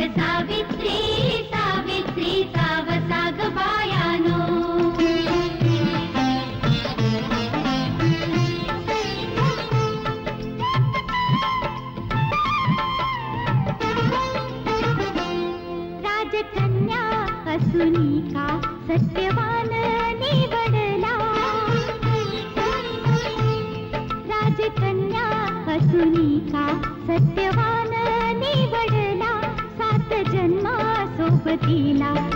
सावित्री सावित्री सावसा ग बायानो. राजकन्या असुनी का सत्यवान निवडला. राजकन्या असुनी का सत्यवान निवडला. 7 जन्मा सोबतीला